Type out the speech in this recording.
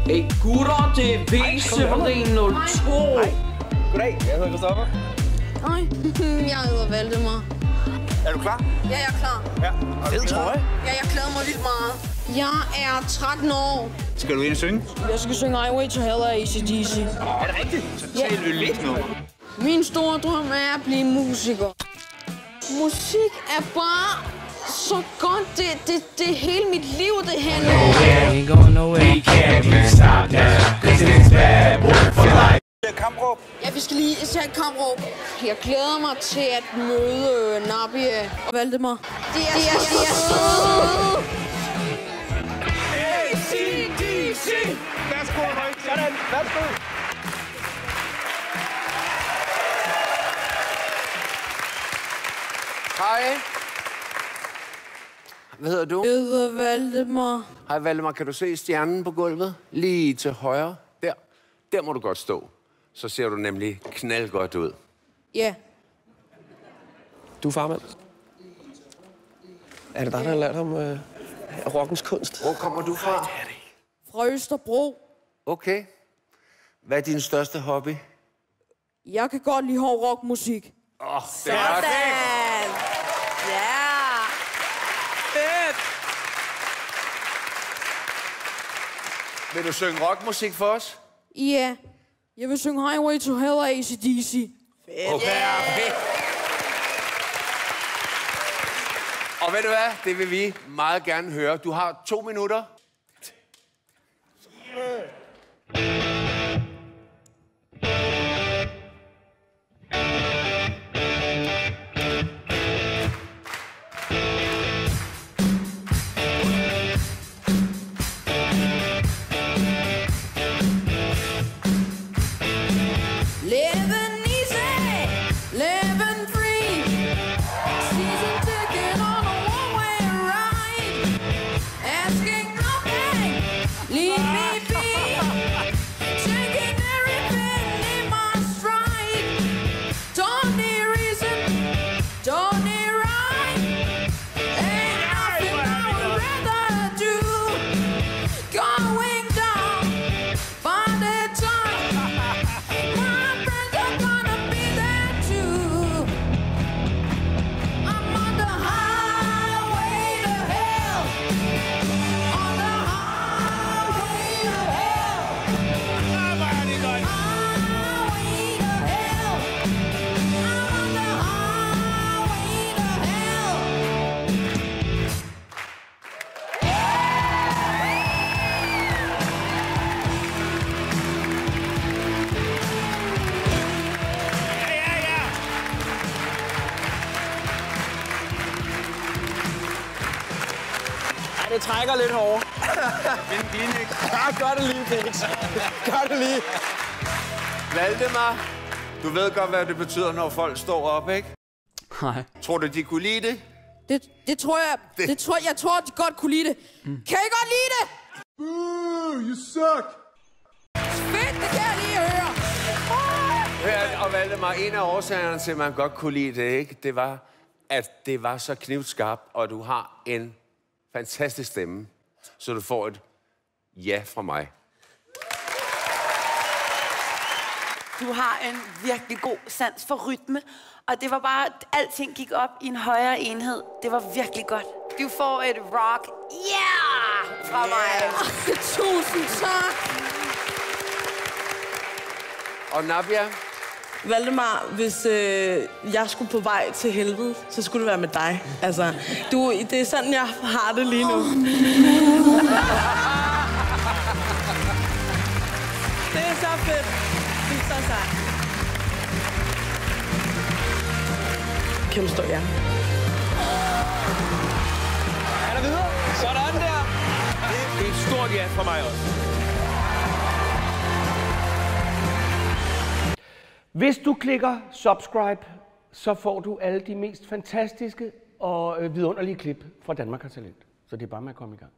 Hey gutter, det er V702. Goddag, jeg hedder Christoffer. Hej, jeg hedder Valdemar. Er du klar? Ja, jeg er klar. Ja. Fed trøje. Ja, jeg glæder mig vildt meget. Jeg er 13 år. Skal du ind og synge? Jeg skal synge Highway to Hell af AC/DC. Er det rigtigt? Så tal lidt nu. Min store drøm er at blive musiker. Musik er bare så godt. Det er hele mit liv, det handler om. Ain't going nowhere. We can't stop now. Cause it's bad boy for life. Kampråb. Ja, vi skal lige tage et kampråb. Jeg glæder mig til at møde Nabia og Valdemar. De er søde. AC/DC. Værsgo, Højt. Sådan. Værsgo. Hej. Hvad hedder du? Jeg hedder Valdemar. Hej Valdemar, kan du se stjernen på gulvet? Lige til højre. Der. Der må du godt stå. Så ser du nemlig knaldgodt ud. Ja. Du er farmand. Er det dig, der har lært om rockens kunst? Hvor kommer du fra? Fra Østerbro. Okay. Hvad er din største hobby? Jeg kan godt lide hård rockmusik. Det er det. Ja! Fedt! Vil du synge rockmusik for os? Ja. Jeg vil synge Highway to Hell af AC/DC. Okay. Yeah. Og ved du hvad? Det vil vi meget gerne høre. Du har 2 minutter. Living easy, living free. Season ticket on a one-way ride. Asking nothing, leave me be. Taking everything in my stride. Don't need reason, don't need right. Ain't nothing I would rather do. Going down by the time. My friends are gonna be there too. I'm on the highway to hell. On the highway to hell. Highway to hell. I'm on the highway to hell. Ej, det trækker lidt hårdt. Men Kleenex. Ja, gør det lige, Felix. Gør det lige. Valdemar, du ved godt, hvad det betyder, når folk står op, ikke? Nej. Tror du, de kunne lide det? Det tror jeg. Jeg tror, de godt kunne lide det. Kan I godt lide det? You suck. Fedt, det kan jeg lige høre. Hør, og Valdemar, en af årsagerne til, at man godt kunne lide det, ikke? Det var, at det var så knivskarpt, og du har en fantastisk stemme, så du får et ja fra mig. Du har en virkelig god sans for rytme, og det var bare, alting gik op i en højere enhed. Det var virkelig godt. Du får et rock, yeah, fra mig. Tusind tak. Og Nabia, Valdemar, hvis jeg skulle på vej til helvede, så skulle det være med dig. Altså, det er sådan, jeg har det lige nu. Det er så fedt. Det er så sejt. Kæmpe stor ja. Er der videre? Sådan der. Det er et stort ja fra mig også. Hvis du klikker subscribe, så får du alle de mest fantastiske og vidunderlige klip fra Danmark har Talent. Så det er bare med at komme i gang.